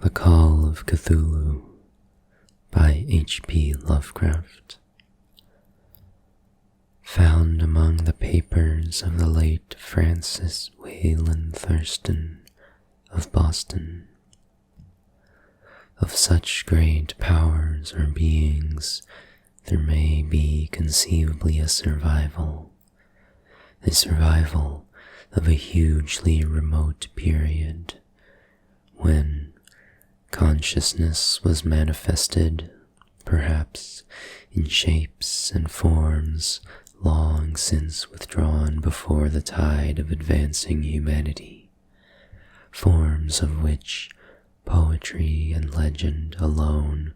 The Call of Cthulhu by HP Lovecraft. Found among the papers of the late Francis Wayland Thurston of Boston. Of such great powers or beings, there may be conceivably a survival of a hugely remote period, when consciousness was manifested, perhaps in shapes and forms long since withdrawn before the tide of advancing humanity, forms of which poetry and legend alone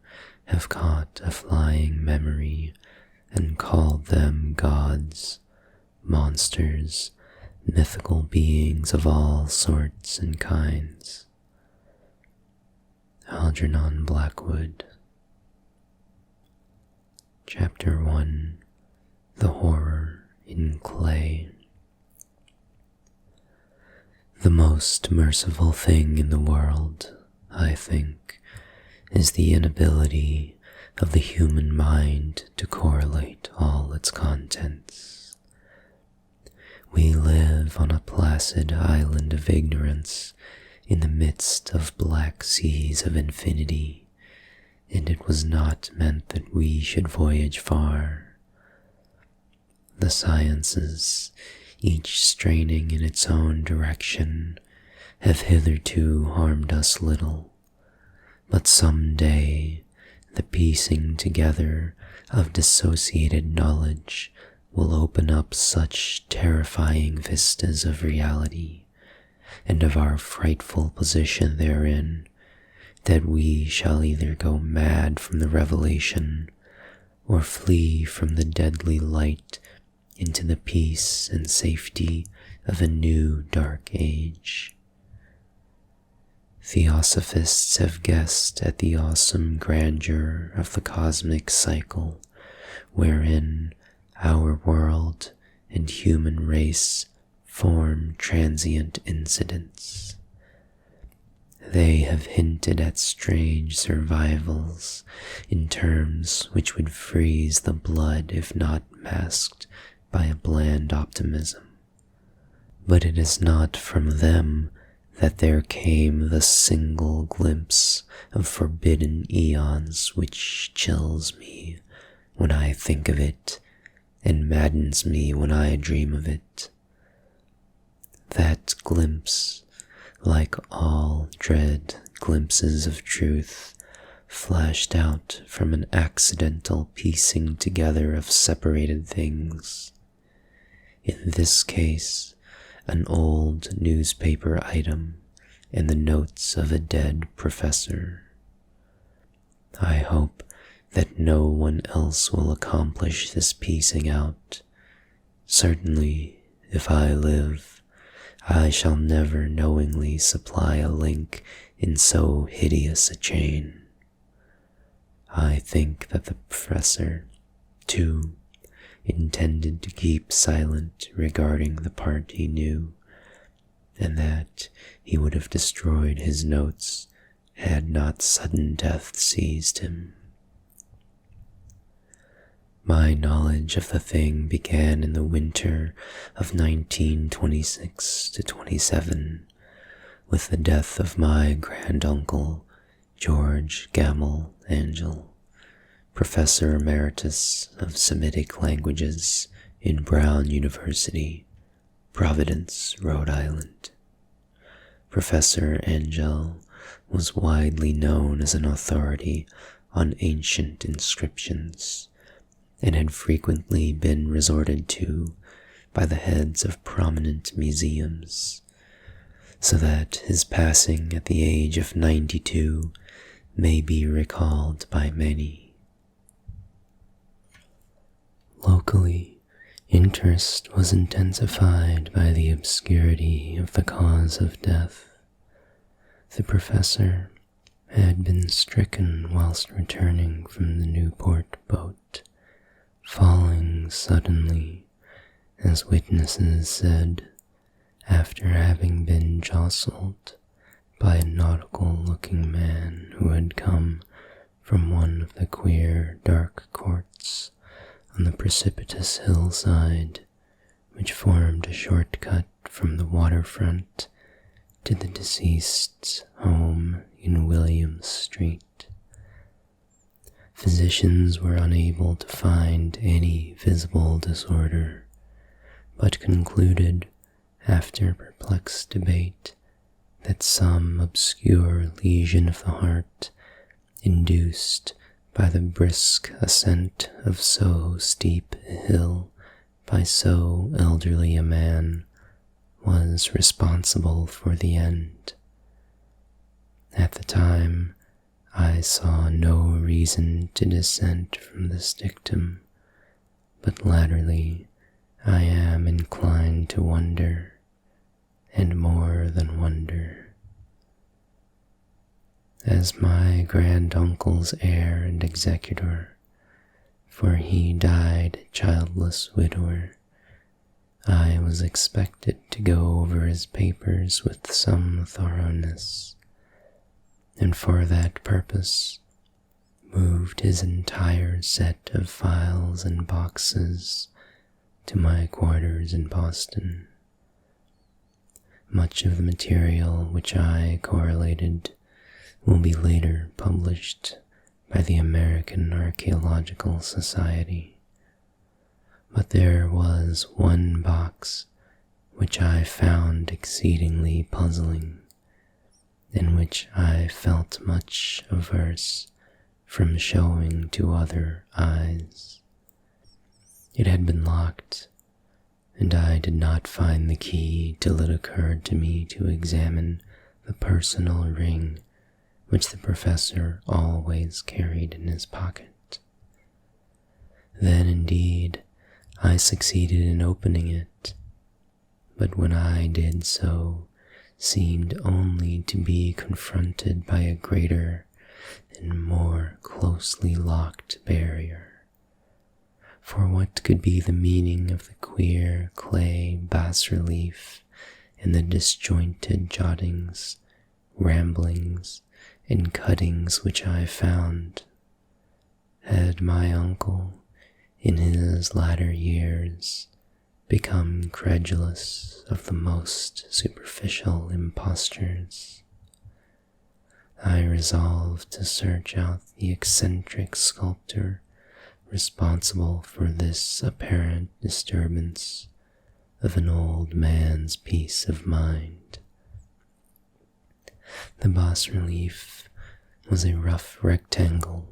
have caught a flying memory and called them gods, monsters, mythical beings of all sorts and kinds. Algernon Blackwood. Chapter 1. The Horror in Clay. The most merciful thing in the world, I think, is the inability of the human mind to correlate all its contents. We live on a placid island of ignorance in the midst of black seas of infinity, and it was not meant that we should voyage far. The sciences, each straining in its own direction, have hitherto harmed us little, but some day the piecing together of dissociated knowledge will open up such terrifying vistas of reality and of our frightful position therein, that we shall either go mad from the revelation or flee from the deadly light into the peace and safety of a new dark age. Theosophists have guessed at the awesome grandeur of the cosmic cycle, wherein our world and human race form transient incidents. They have hinted at strange survivals in terms which would freeze the blood if not masked by a bland optimism. But it is not from them that there came the single glimpse of forbidden eons which chills me when I think of it and maddens me when I dream of it. That glimpse, like all dread glimpses of truth, flashed out from an accidental piecing together of separated things. In this case, an old newspaper item and the notes of a dead professor. I hope that no one else will accomplish this piecing out. Certainly, if I live, I shall never knowingly supply a link in so hideous a chain. I think that the professor, too, intended to keep silent regarding the part he knew, and that he would have destroyed his notes had not sudden death seized him. My knowledge of the thing began in the winter of 1926 to 27, with the death of my granduncle, George Gamel Angel, Professor Emeritus of Semitic Languages in Brown University, Providence, Rhode Island. Professor Angel was widely known as an authority on ancient inscriptions, and had frequently been resorted to by the heads of prominent museums, so that his passing at the age of 92 may be recalled by many. Locally, interest was intensified by the obscurity of the cause of death. The professor had been stricken whilst returning from the Newport boat, falling suddenly, as witnesses said, after having been jostled by a nautical-looking man who had come from one of the queer, dark courts on the precipitous hillside which formed a shortcut from the waterfront to the deceased's home in Williams Street. Physicians were unable to find any visible disorder, but concluded, after perplexed debate, that some obscure lesion of the heart, induced by the brisk ascent of so steep a hill by so elderly a man, was responsible for the end. At the time, I saw no reason to dissent from this dictum, but latterly I am inclined to wonder, and more than wonder. As my granduncle's heir and executor, for he died a childless widower, I was expected to go over his papers with some thoroughness, and for that purpose moved his entire set of files and boxes to my quarters in Boston. Much of the material which I correlated will be later published by the American Archaeological Society, but there was one box which I found exceedingly puzzling, and which I felt much averse from showing to other eyes. It had been locked, and I did not find the key till it occurred to me to examine the personal ring which the professor always carried in his pocket. Then, indeed, I succeeded in opening it, but when I did so, seemed only to be confronted by a greater and more closely locked barrier. For what could be the meaning of the queer clay bas-relief and the disjointed jottings, ramblings, and cuttings which I found? Had my uncle, in his latter years, become credulous of the most superficial impostures? I resolved to search out the eccentric sculptor responsible for this apparent disturbance of an old man's peace of mind. The bas-relief was a rough rectangle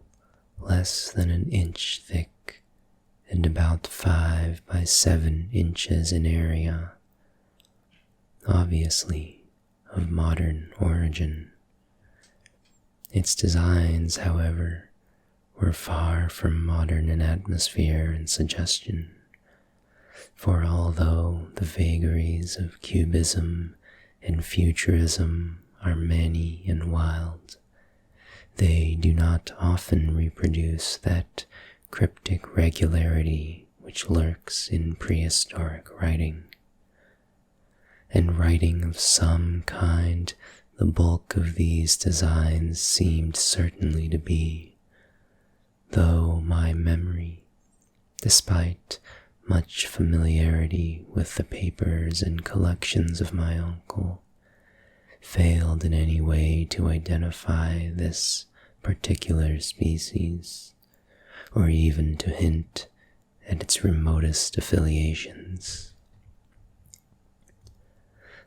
less than an inch thick and about 5 by 7 inches in area, obviously of modern origin. Its designs, however, were far from modern in atmosphere and suggestion, for although the vagaries of cubism and futurism are many and wild, they do not often reproduce that cryptic regularity which lurks in prehistoric writing. And writing of some kind the bulk of these designs seemed certainly to be, though my memory, despite much familiarity with the papers and collections of my uncle, failed in any way to identify this particular species, or even to hint at its remotest affiliations.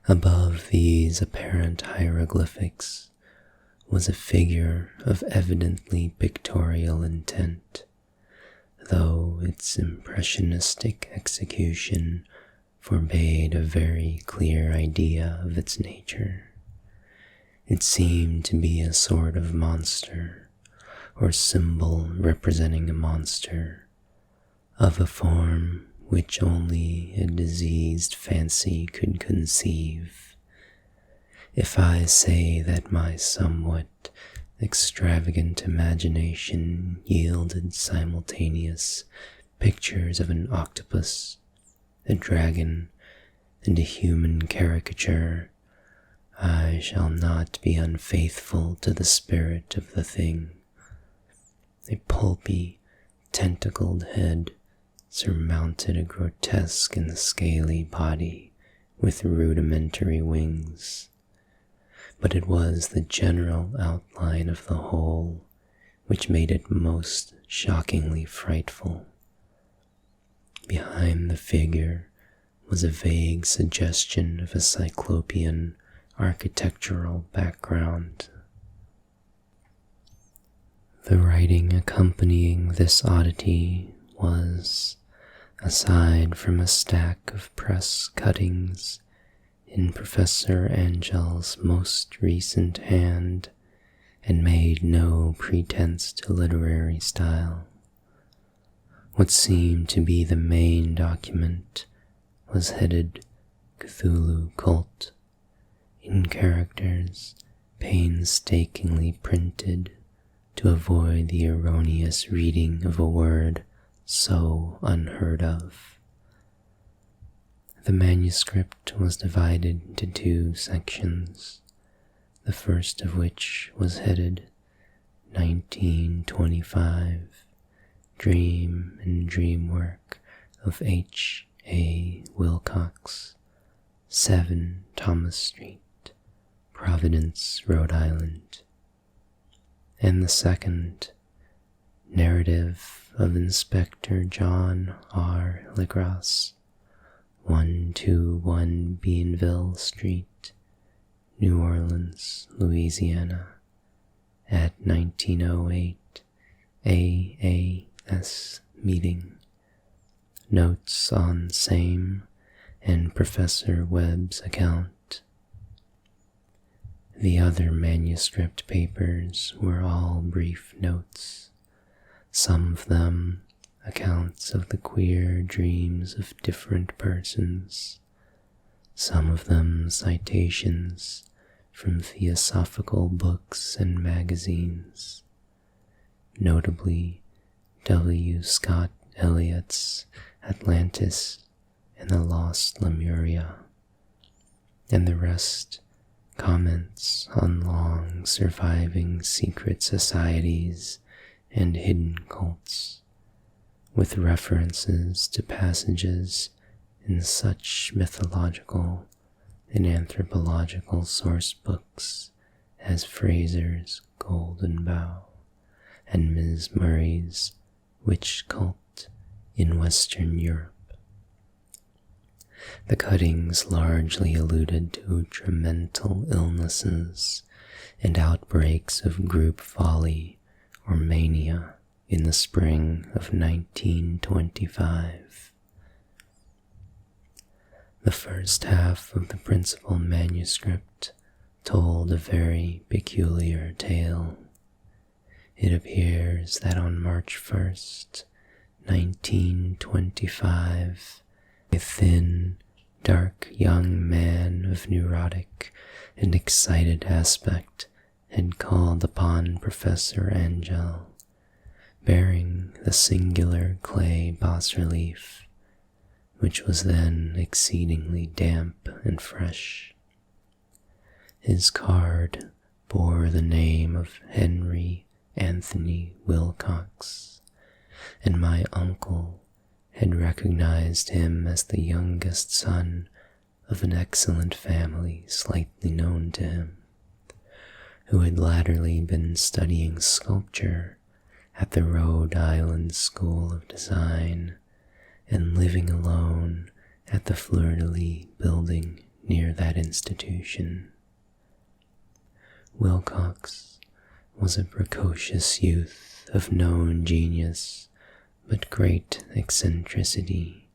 Above these apparent hieroglyphics was a figure of evidently pictorial intent, though its impressionistic execution forbade a very clear idea of its nature. It seemed to be a sort of monster, or symbol representing a monster, of a form which only a diseased fancy could conceive. If I say that my somewhat extravagant imagination yielded simultaneous pictures of an octopus, a dragon, and a human caricature, I shall not be unfaithful to the spirit of the thing. A pulpy, tentacled head surmounted a grotesque and scaly body with rudimentary wings, but it was the general outline of the whole which made it most shockingly frightful. Behind the figure was a vague suggestion of a cyclopean architectural background. The writing accompanying this oddity was, aside from a stack of press cuttings in Professor Angel's most recent hand, and made no pretense to literary style. What seemed to be the main document was headed Cthulhu Cult, in characters painstakingly printed to avoid the erroneous reading of a word so unheard of. The manuscript was divided into 2 sections, the first of which was headed 1925, Dream and Dream Work of H.A. Wilcox, 7 Thomas Street, Providence, Rhode Island, and the second, Narrative of Inspector John R. Legrasse, 121 Beanville Street, New Orleans, Louisiana, at 1908 AAS meeting. Notes on same and Professor Webb's account. The other manuscript papers were all brief notes, some of them accounts of the queer dreams of different persons, some of them citations from theosophical books and magazines, notably W. Scott Eliot's Atlantis and the Lost Lemuria, and the rest comments on long surviving secret societies and hidden cults, with references to passages in such mythological and anthropological source books as Fraser's Golden Bough and Ms. Murray's Witch Cult in Western Europe. The cuttings largely alluded to ultramental illnesses and outbreaks of group folly or mania in the spring of 1925. The first half of the principal manuscript told a very peculiar tale. It appears that on March 1st, 1925, a thin, dark young man of neurotic and excited aspect had called upon Professor Angel, bearing the singular clay bas-relief, which was then exceedingly damp and fresh. His card bore the name of Henry Anthony Wilcox, and my uncle had recognized him as the youngest son of an excellent family slightly known to him, who had latterly been studying sculpture at the Rhode Island School of Design and living alone at the Fleur-de-Lis building near that institution. Wilcox was a precocious youth of known genius but great eccentricity,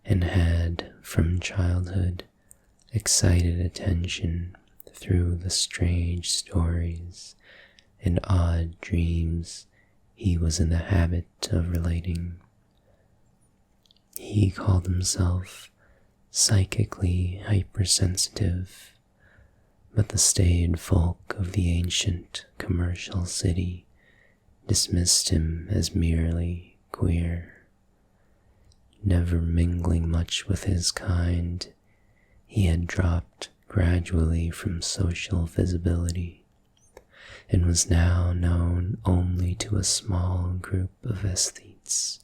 and had, from childhood, excited attention through the strange stories and odd dreams he was in the habit of relating. He called himself psychically hypersensitive, but the staid folk of the ancient commercial city dismissed him as merely queer. Never mingling much with his kind, he had dropped gradually from social visibility, and was now known only to a small group of aesthetes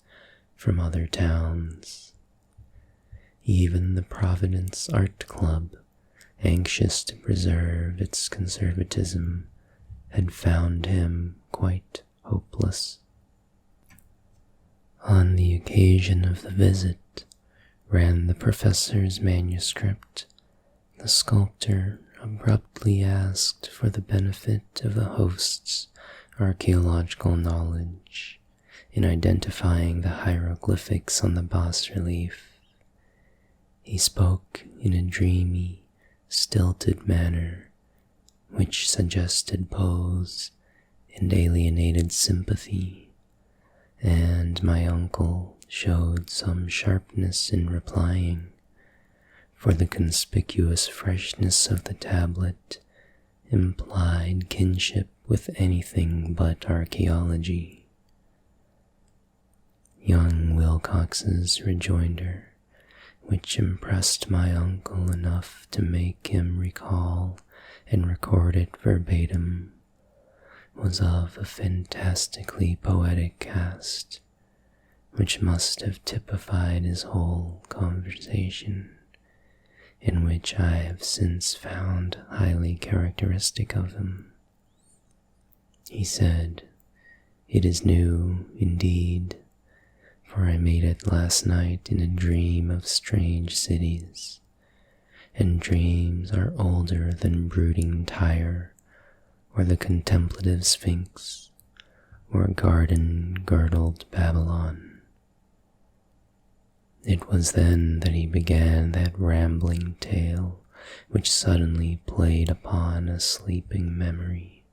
from other towns. Even the Providence Art Club, anxious to preserve its conservatism, had found him quite hopeless. On the occasion of the visit, ran the professor's manuscript, the sculptor abruptly asked for the benefit of the host's archaeological knowledge in identifying the hieroglyphics on the bas-relief. He spoke in a dreamy, stilted manner, which suggested pose and alienated sympathy, and my uncle showed some sharpness in replying, for the conspicuous freshness of the tablet implied kinship with anything but archaeology. Young Wilcox's rejoinder, which impressed my uncle enough to make him recall and record it verbatim, was of a fantastically poetic cast, which must have typified his whole conversation, and which I have since found highly characteristic of him. He said, "It is new, indeed, for I made it last night in a dream of strange cities, and dreams are older than brooding Tyre, or the contemplative Sphinx, or garden-girdled Babylon." It was then that he began that rambling tale which suddenly played upon a sleeping memory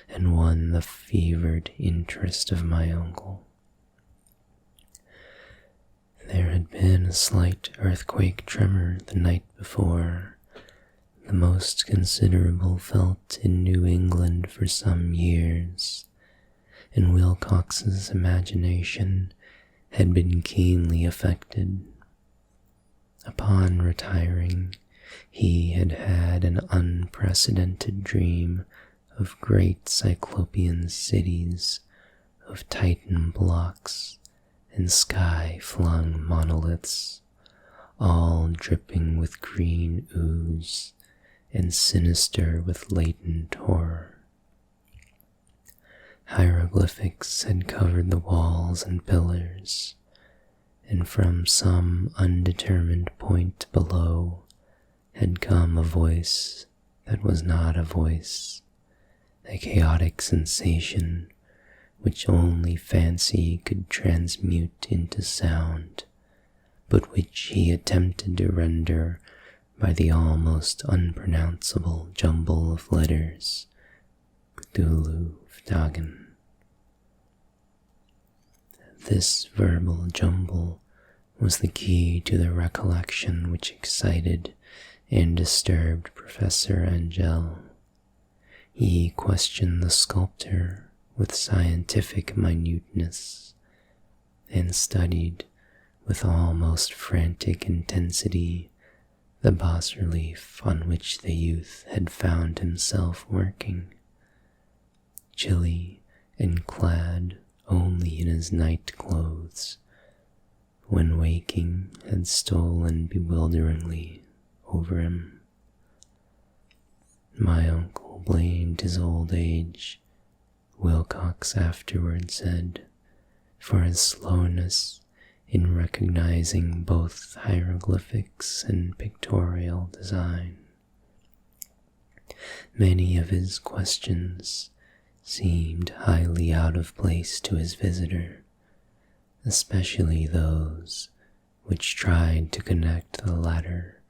and won the fevered interest of my uncle. There had been a slight earthquake tremor the night before, the most considerable felt in New England for some years, and Wilcox's imagination had been keenly affected. Upon retiring, he had had an unprecedented dream of great cyclopean cities, of Titan blocks and sky-flung monoliths, all dripping with green ooze and sinister with latent horror. Hieroglyphics had covered the walls and pillars, and from some undetermined point below had come a voice that was not a voice, a chaotic sensation which only fancy could transmute into sound, but which he attempted to render by the almost unpronounceable jumble of letters, Cthulhu. This verbal jumble was the key to the recollection which excited and disturbed Professor Angell. He questioned the sculptor with scientific minuteness, and studied with almost frantic intensity the bas-relief on which the youth had found himself working. Chilly and clad only in his night clothes, when waking had stolen bewilderingly over him. My uncle blamed his old age, Wilcox afterward said, for his slowness in recognizing both hieroglyphics and pictorial design. Many of his questions seemed highly out of place to his visitor, especially those which tried to connect the latter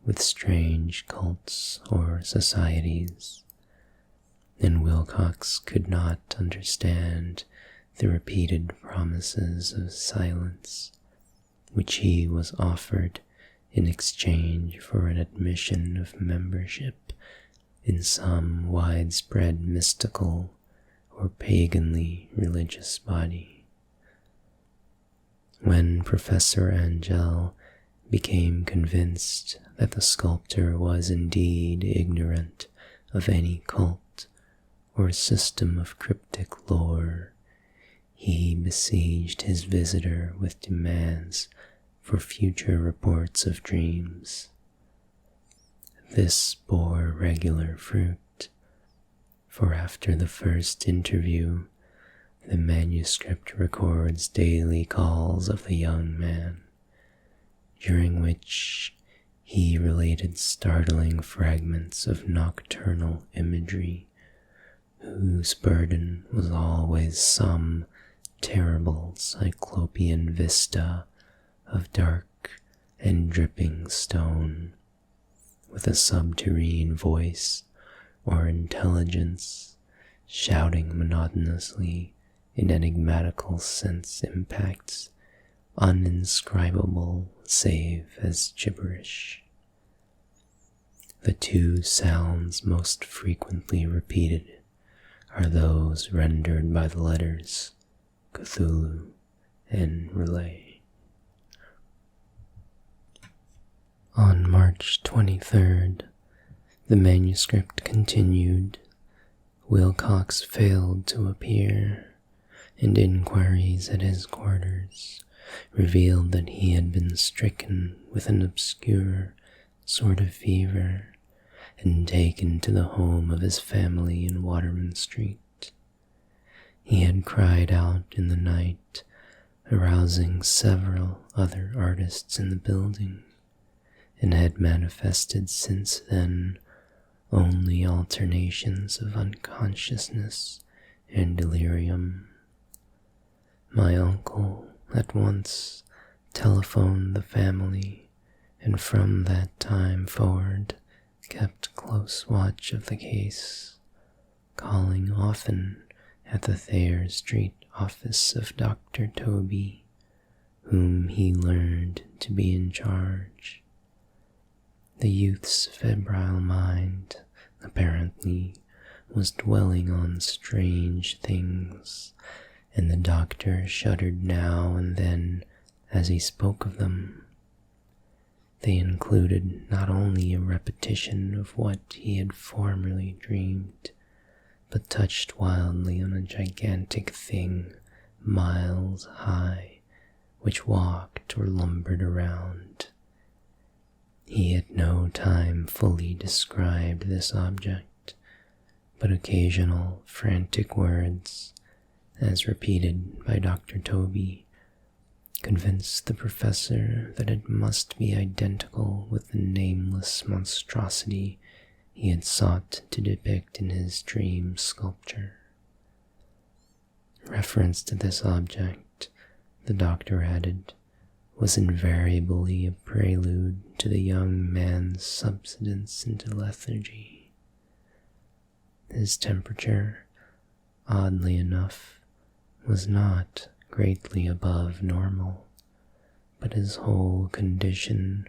with strange cults or societies, and Wilcox could not understand the repeated promises of silence which he was offered in exchange for an admission of membership in some widespread mystical or paganly religious body. When Professor Angell became convinced that the sculptor was indeed ignorant of any cult or system of cryptic lore, he besieged his visitor with demands for future reports of dreams. This bore regular fruit, for after the first interview, the manuscript records daily calls of the young man, during which he related startling fragments of nocturnal imagery, whose burden was always some terrible cyclopean vista of dark and dripping stone, with a subterranean voice or intelligence shouting monotonously in enigmatical sense impacts, uninscribable save as gibberish. The two sounds most frequently repeated are those rendered by the letters Cthulhu and Relay. On March 23rd, the manuscript continued. Wilcox failed to appear, and inquiries at his quarters revealed that he had been stricken with an obscure sort of fever and taken to the home of his family in Waterman Street. He had cried out in the night, arousing several other artists in the building, and had manifested since then only alternations of unconsciousness and delirium. My uncle at once telephoned the family, and from that time forward kept close watch of the case, calling often at the Thayer Street office of Dr. Toby, whom he learned to be in charge. The youth's febrile mind, apparently, was dwelling on strange things, and the doctor shuddered now and then as he spoke of them. They included not only a repetition of what he had formerly dreamed, but touched wildly on a gigantic thing miles high, which walked or lumbered around. He at no time fully described this object, but occasional frantic words, as repeated by Dr. Toby, convinced the professor that it must be identical with the nameless monstrosity he had sought to depict in his dream sculpture. Reference to this object, the doctor added, was invariably a prelude to the young man's subsidence into lethargy. His temperature, oddly enough, was not greatly above normal, but his whole condition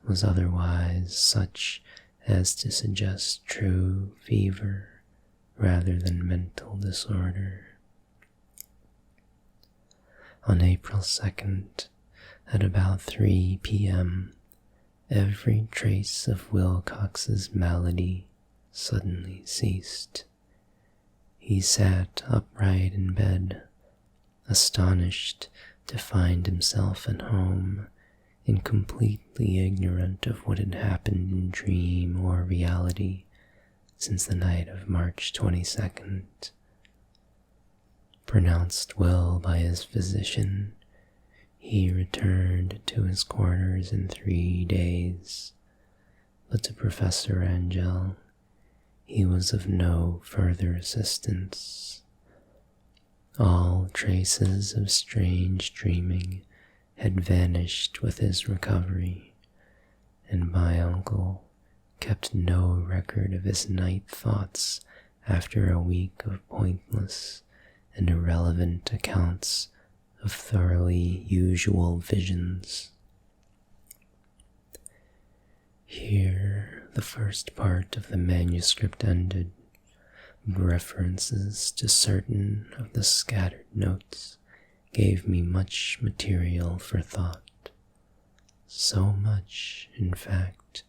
was otherwise such as to suggest true fever rather than mental disorder. On April 2nd, at about 3 p.m., every trace of Wilcox's malady suddenly ceased. He sat upright in bed, astonished to find himself at home, and completely ignorant of what had happened in dream or reality since the night of March 22nd. Pronounced well by his physician, he returned to his quarters in 3 days, but to Professor Angell he was of no further assistance. All traces of strange dreaming had vanished with his recovery, and my uncle kept no record of his night thoughts after a week of pointless and irrelevant accounts of thoroughly usual visions. Here the first part of the manuscript ended, but references to certain of the scattered notes gave me much material for thought. so much, in fact,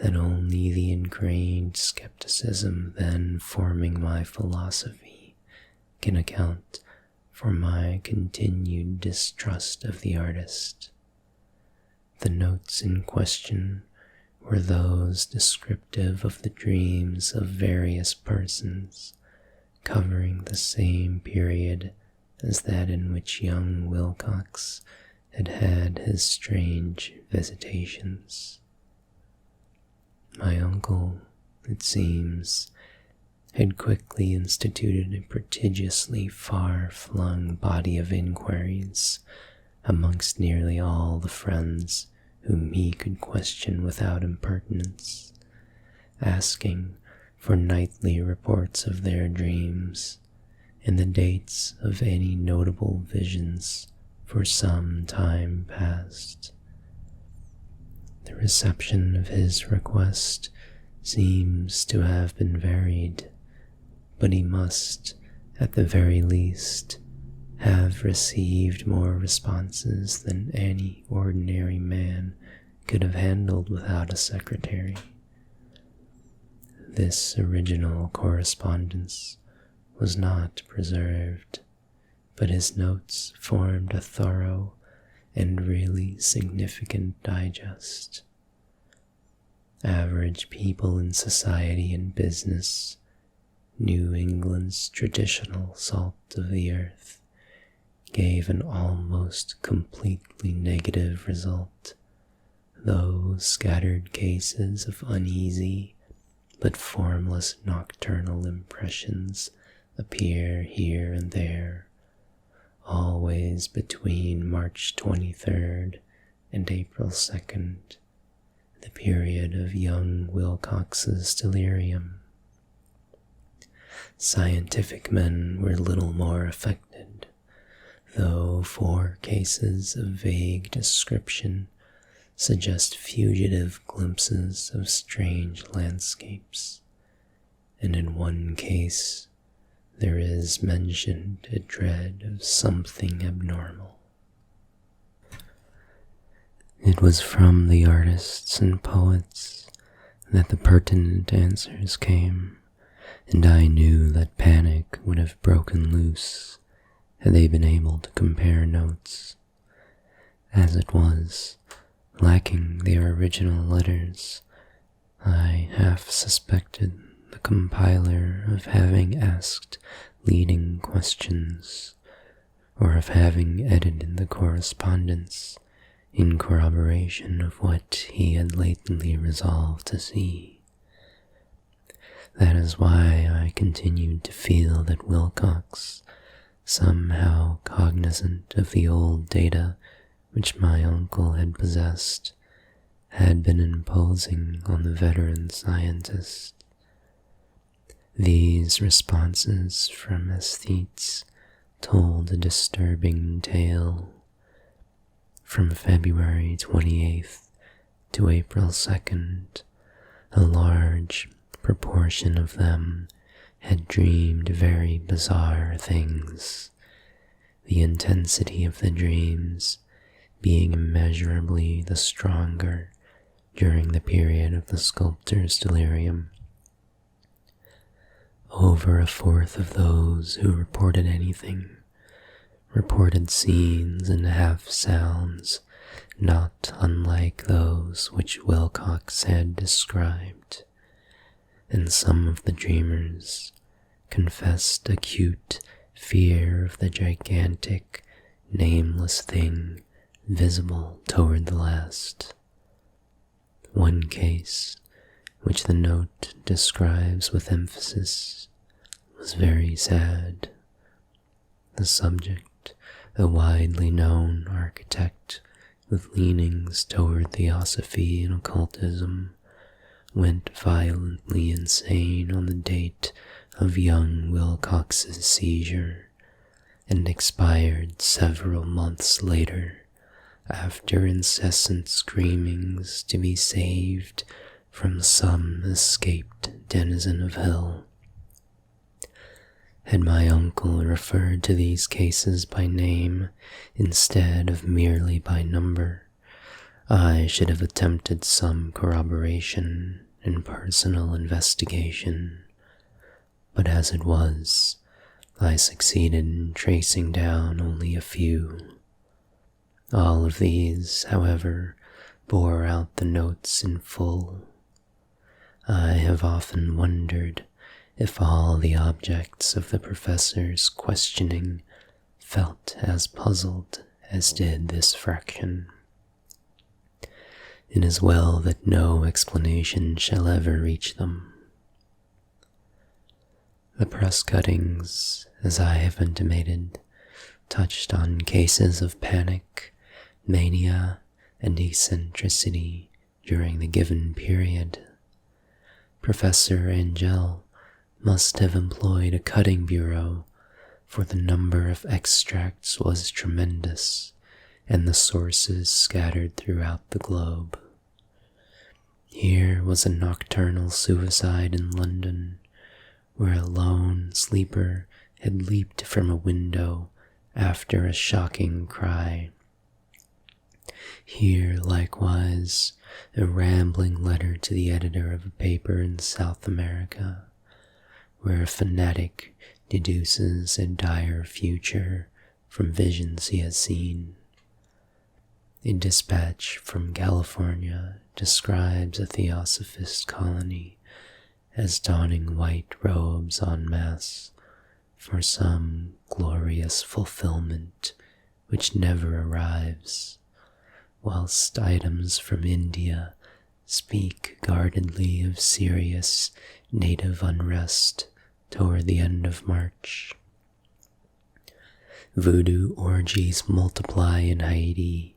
that only the ingrained skepticism then forming my philosophy can account for my continued distrust of the artist. The notes in question were those descriptive of the dreams of various persons, covering the same period as that in which young Wilcox had had his strange visitations. My uncle, it seems, had quickly instituted a prodigiously far-flung body of inquiries amongst nearly all the friends whom he could question without impertinence, asking for nightly reports of their dreams and the dates of any notable visions for some time past. The reception of his request seems to have been varied, but he must, at the very least, have received more responses than any ordinary man could have handled without a secretary. This original correspondence was not preserved, but his notes formed a thorough and really significant digest. Average people in society and business, New England's traditional salt of the earth, gave an almost completely negative result, though scattered cases of uneasy but formless nocturnal impressions appear here and there, always between March 23rd and April 2nd, the period of young Wilcox's delirium. Scientific men were little more affected, though 4 cases of vague description suggest fugitive glimpses of strange landscapes, and in 1 case there is mentioned a dread of something abnormal. It was from the artists and poets that the pertinent answers came, and I knew that panic would have broken loose had they been able to compare notes. As it was, lacking their original letters, I half suspected the compiler of having asked leading questions, or of having edited the correspondence in corroboration of what he had latently resolved to see. That is why I continued to feel that Wilcox, somehow cognizant of the old data which my uncle had possessed, had been imposing on the veteran scientist. These responses from aesthetes told a disturbing tale. From February 28th to April 2nd, a large proportion of them had dreamed very bizarre things, the intensity of the dreams being immeasurably the stronger during the period of the sculptor's delirium. Over 1/4 of those who reported anything reported scenes and half-sounds not unlike those which Wilcox had described, and some of the dreamers confessed acute fear of the gigantic, nameless thing visible toward the last. 1 case, which the note describes with emphasis, was very sad. The subject, a widely known architect with leanings toward theosophy and occultism, went violently insane on the date of young Wilcox's seizure, and expired several months later, after incessant screamings to be saved from some escaped denizen of hell. Had my uncle referred to these cases by name instead of merely by number, I should have attempted some corroboration and personal investigation, but as it was, I succeeded in tracing down only a few. All of these, however, bore out the notes in full. I have often wondered if all the objects of the professor's questioning felt as puzzled as did this fraction. It is well that no explanation shall ever reach them. The press cuttings, as I have intimated, touched on cases of panic, mania, and eccentricity during the given period. Professor Angell must have employed a cutting bureau, for the number of extracts was tremendous, and the sources scattered throughout the globe. Here was a nocturnal suicide in London, where a lone sleeper had leaped from a window after a shocking cry. Here, likewise, a rambling letter to the editor of a paper in South America, where a fanatic deduces a dire future from visions he has seen. A dispatch from California describes a theosophist colony as donning white robes en masse for some glorious fulfillment which never arrives, whilst items from India speak guardedly of serious native unrest toward the end of March. Voodoo orgies multiply in Haiti,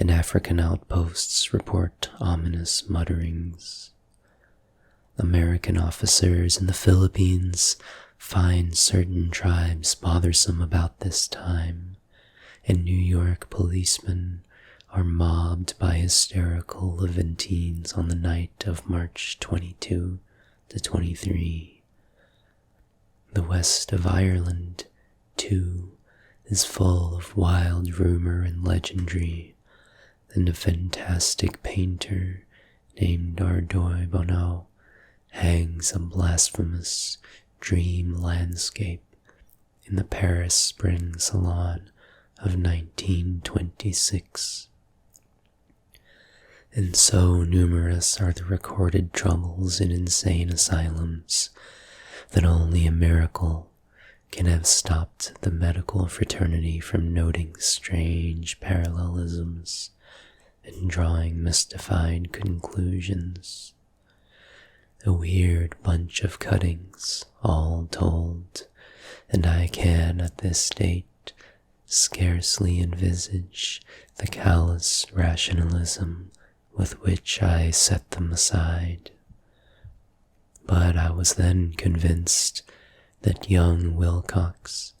and African outposts report ominous mutterings. American officers in the Philippines find certain tribes bothersome about this time, and New York policemen are mobbed by hysterical Levantines on the night of March 22 to 23. The west of Ireland, too, is full of wild rumor and legendary, and a fantastic painter named Ardoy Bonneau hangs a blasphemous dream landscape in the Paris Spring Salon of 1926. And so numerous are the recorded troubles in insane asylums that only a miracle can have stopped the medical fraternity from noting strange parallelisms and drawing mystified conclusions. A weird bunch of cuttings, all told, and I can, at this date, scarcely envisage the callous rationalism with which I set them aside. But I was then convinced that young Wilcox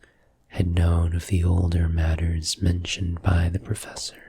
had known of the older matters mentioned by the professor.